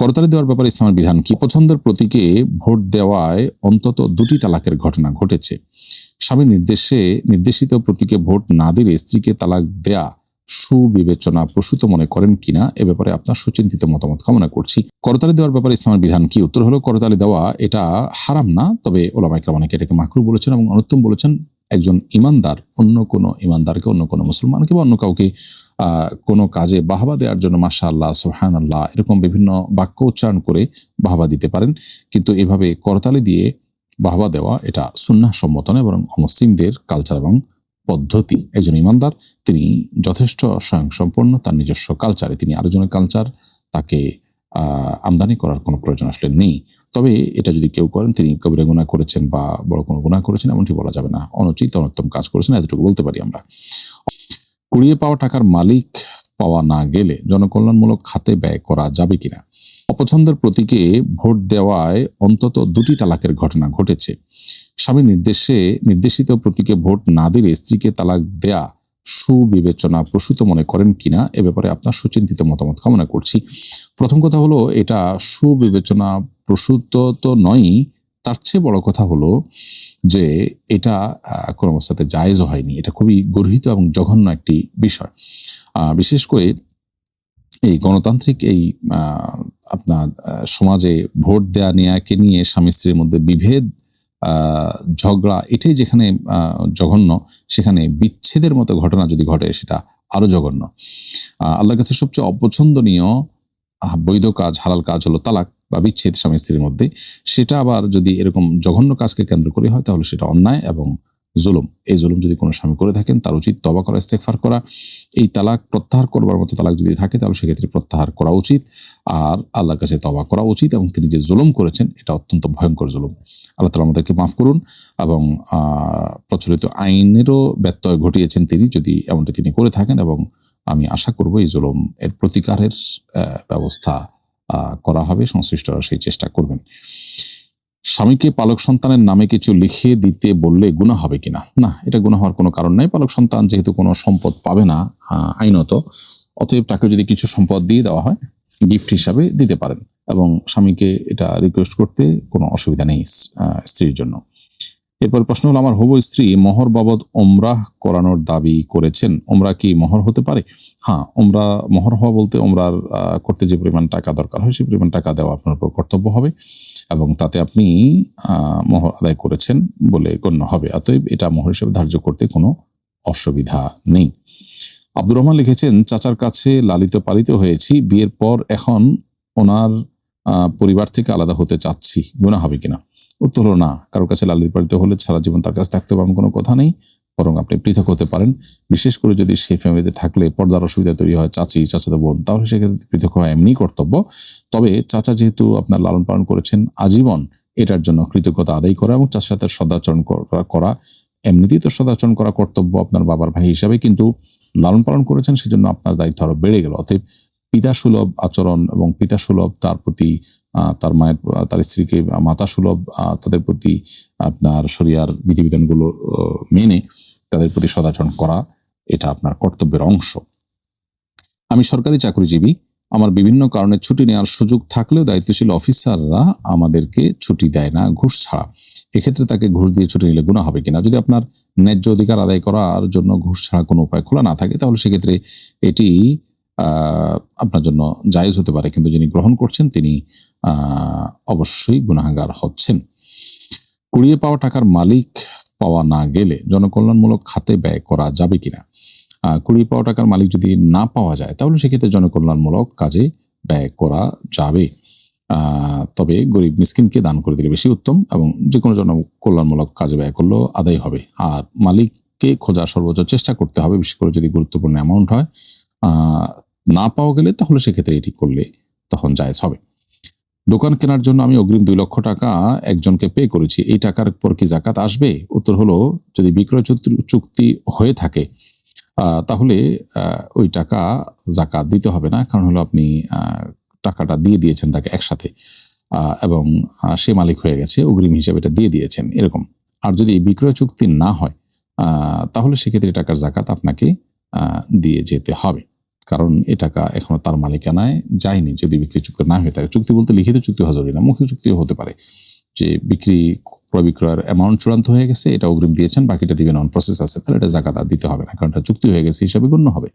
করতালি দেওয়ার ব্যাপারে ইসলামের বিধান কি? পছন্দের প্রতীকে ভোট দেওয়ায় অন্তত 2টি তালাকের ঘটনা ঘটেছে। স্বামীর নির্দেশিত প্রতীকে ভোট না দিলে স্ত্রীকে তালাক দেয়া সুবিবেচনা প্রসূত মনে করেন কিনা এ ব্যাপারে আপনার সুচিন্তিত মতামত কামনা করছি। করতালি দেওয়ার ব্যাপারে ইসলামের বিধান কি? উত্তর হলো, করতালি দেওয়া এটা হারাম না, তবে ওলামায়ে কেরাম অনেকে এটাকে মাকরুহ বলেছেন এবং অনুত্তম বলেছেন। একজন ইমানদার অন্য কোনো ইমানদারকে, অন্য কোনো মুসলমানকে বা অন্য কাউকে কোনো কাজে বাহবা দেওয়ার জন্য মাশাআল্লাহ, সুবহানাল্লাহ এরকম বিভিন্ন বাক্য উচ্চারণ করে বাহবা দিতে পারেন, কিন্তু এভাবে করতালি দিয়ে বাহবা দেওয়া এটা সুন্নাহ সম্মত নয়, বরং অমুসলিমদের কালচার এবং পদ্ধতি। একজন ইমানদার তিনি যথেষ্ট স্বয়ংসম্পন্ন, তার নিজস্ব কালচারে তিনি আরেকজনের কালচার তাকে আমদানি করার কোনো প্রয়োজন আসলে নেই। তবে এটা যদি কেউ করেন তিনি কবিরা গুনাহ করেছেন বা বড় কোনো গুনাহ করেছেন এমনটি বলা যাবে না, অনুচিত অনুত্তম কাজ করেছেন এতটুকু বলতে পারি আমরা। কুড়িয়ে পাওয়া টাকার মালিক পাওয়া না গেলে জনকল্যাণমূলক খাতে ব্যয় করা যাবে কিনা? অপছন্দের প্রতীকে ভোট দেওয়ায় অন্তত 2টি তালাকের ঘটনা ঘটেছে। স্বামীর নির্দেশিত প্রতীকে ভোট না দিলে স্ত্রীকে তালাক দেয়া সুবিবেচনা প্রসূত মনে করেন কিনা এ ব্যাপারে আপনার সুচিন্তিত মতামত কামনা করছি। প্রথম কথা হলো, এটা সুবিবেচনা প্রসূত তো নয়ই, তার চেয়ে বড় কথা হলো যে এটা কোনো অবস্থাতে জায়েজও হয়নি। এটা খুবই গর্হিত এবং জঘন্য একটি বিষয়। বিশেষ করে এই গণতান্ত্রিক এই আপনার সমাজে ভোট দেয়া নেয়াকে নিয়ে স্বামী স্ত্রীর মধ্যে বিভেদ, ঝগড়া, এটাই যেখানে জঘন্য, সেখানে বিচ্ছেদের মতো ঘটনা যদি ঘটে সেটা আরো জঘন্য। আল্লাহর কাছে সবচেয়ে অপছন্দনীয় বৈধ কাজ, হালাল কাজ হলো তালাক বা বিচ্ছেদ স্বামী স্ত্রীর মধ্যে। সেটা আবার যদি এরকম জঘন্য কাজকে কেন্দ্র করে হয় তাহলে সেটা অন্যায় এবং জুলুম। এই জুলুম যদি কোনো স্বামী করে থাকেন তার উচিত তওবা করা, ইস্তেগফার করা। এই তালাক প্রত্যাহার করবার মতো তালাক যদি থাকে তাহলে সেক্ষেত্রে প্রত্যাহার করা উচিত, আর আল্লাহর কাছে তওবা করা উচিত। এবং তিনি যে জুলুম করেছেন এটা অত্যন্ত ভয়ঙ্কর জুলুম। আল্লাহ তাআলা আমাদেরকে মাফ করুন এবং প্রচলিত আইনেরও ব্যত্যয় ঘটিয়েছেন তিনি, যদি এমনটি তিনি করে থাকেন, এবং আমি আশা করব এই জুলুম এর প্রতিকারের ব্যবস্থা করা হবে, সংশ্লিষ্টরা সেই চেষ্টা করবেন। স্বামীকে পালক সন্তানের নামে কিছু লিখে দিতে বললে গুনাহ হবে কিনা? না, এটা গুনাহ হওয়ার কোনো কারণ নাই। পালক সন্তান যেহেতু কোনো সম্পদ পাবে না আইনত, অতএব তাকে যদি কিছু সম্পদ দিয়ে দেওয়া হয় গিফট হিসাবে দিতে পারেন, এবং স্বামীকে এটা রিকোয়েস্ট করতে কোনো অসুবিধা নেই স্ত্রীর জন্য। এরপর প্রশ্ন হলো, আমার হবু স্ত্রী মোহর বাবদ ওমরাহ করানোর দাবি করেছেন, ওমরা কি মোহর হতে পারে? হ্যাঁ, ওমরা মোহর হওয়া বলতে ওমরার করতে যে পরিমাণ টাকা দরকার হয় সেই পরিমাণ টাকা দেওয়া আপনার উপর কর্তব্য হবে, এবং তাতে আপনি মোহর আদায় করেছেন বলে গণ্য হবে। অতএব এটা মোহর হিসেবে ধার্য করতে কোনো অসুবিধা নেই। আব্দুর রহমান লিখেছেন, চাচার কাছে লালিত পালিত হয়েছি, বিয়ের পর এখন ওনার পরিবার থেকে আলাদা হতে চাচ্ছি, গুনাহ হবে কিনা? উত্তর হলো না, কারোর কাছে লালিত পালিত হলে সারা জীবন তার কাছে থাকতে পারবেন কোনো কথা নেই, বরং আপনি পৃথক হতে পারেন। বিশেষ করে যদি সেই ফ্যামিলিতে থাকলে পর্দার অসুবিধা তৈরি হয়, চাচি চাচাতো বোন, তাহলে সেক্ষেত্রে পৃথক হওয়া এমনি কর্তব্য। তবে চাচা যেহেতু আপনার লালন পালন করেছেন আজীবন, এটার জন্য কৃতজ্ঞতা আদায় করা এবং চাচার সাথে সদাচরণ করা, এমনিতেই তো সদাচরণ করা কর্তব্য আপনার বাবার ভাই হিসাবে, কিন্তু লালন পালন করেছেন সেজন্য আপনার দায়িত্ব আরো বেড়ে গেল। অতএব পিতাসুলভ আচরণ এবং পিতাসুলভ তার প্রতি, তার মায়ের তার স্ত্রীকে মাতা সুলভ তাদের প্রতি আপনার শরিয়ার বিধিবিধানগুলো মেনে তাদের প্রতি সদাচরণ করা, এটা আপনার কর্তব্যের অংশ। আমি সরকারি চাকরিজীবী, আমার বিভিন্ন কারণে ছুটি নেওয়ার সুযোগ থাকলেও দায়িত্বশীল অফিসাররা আমাদেরকে ছুটি দেয় না ঘুষ ছাড়া। এক্ষেত্রে তাকে ঘুষ দিয়ে ছুটি নিলে গুনাহ হবে কিনা? যদি আপনার ন্যায্য অধিকার আদায় করার জন্য ঘুষ ছাড়া কোনো উপায় খোলা না থাকে তাহলে সেক্ষেত্রে এটি আপনার জন্য জায়েজ হতে পারে, কিন্তু যিনি গ্রহণ করছেন তিনি অবশ্যই গুনাহগার হচ্ছেন। কুড়িয়ে পাওয়া টাকার মালিক পাওয়া না গেলে জনকল্যাণমূলক খাতে ব্যয় করা যাবে কিনা? কুড়িয়ে পাওয়া টাকার মালিক যদি না পাওয়া যায় তাহলে সেক্ষেত্রে জনকল্যাণমূলক কাজে ব্যয় করা যাবে, তবে গরিব মিসকিনকে দান করে দিলে বেশি উত্তম, এবং যে কোনো জনকল্যাণমূলক কাজে ব্যয় করলেও আদায় হবে। আর মালিককে খোঁজার সর্বোচ্চ চেষ্টা করতে হবে, বিশেষ করে যদি গুরুত্বপূর্ণ অ্যামাউন্ট হয়। না পাওয়া গেলে তাহলে সেক্ষেত্রে এটি করলে তখন জায়েজ হবে। দোকান কেনার জন্য আমি অগ্রিম 2 লক্ষ টাকা একজনকে পে করেছি, এই টাকার পর কি জাকাত আসবে? উত্তর হলো, যদি বিক্রয় চুক্তি হয়ে থাকে তাহলে ওই টাকা জাকাত দিতে হবে না, কারণ হলো আপনি টাকাটা দিয়ে দিয়েছেন তাকে একসাথে, এবং সে মালিক হয়ে গেছে, অগ্রিম হিসেবে এটা দিয়ে দিয়েছেন এরকম। আর যদি বিক্রয় চুক্তি না হয় তাহলে সেক্ষেত্রে টাকার জাকাত আপনাকে দিয়ে যেতে হবে। কারণ এ টাকা এখনো তার মালিকানায় যায়নি যদি বিক্রি চুক্তি না হয়ে থাকে। চুক্তি বলতে লিখিত চুক্তি হওয়া জরুরি না, মৌখিক চুক্তিও হতে পারে যে ক্রয় বিক্রয়ের অ্যামাউন্ট চূড়ান্ত হয়ে গেছে, এটা অগ্রিম দিয়েছেন, বাকিটা দিবেন অন প্রসেস আছে, তাহলে এটা জাকাত আর দিতে হবে না, কারণ এটা চুক্তি হয়ে গেছে হিসাবে গণ্য হবে।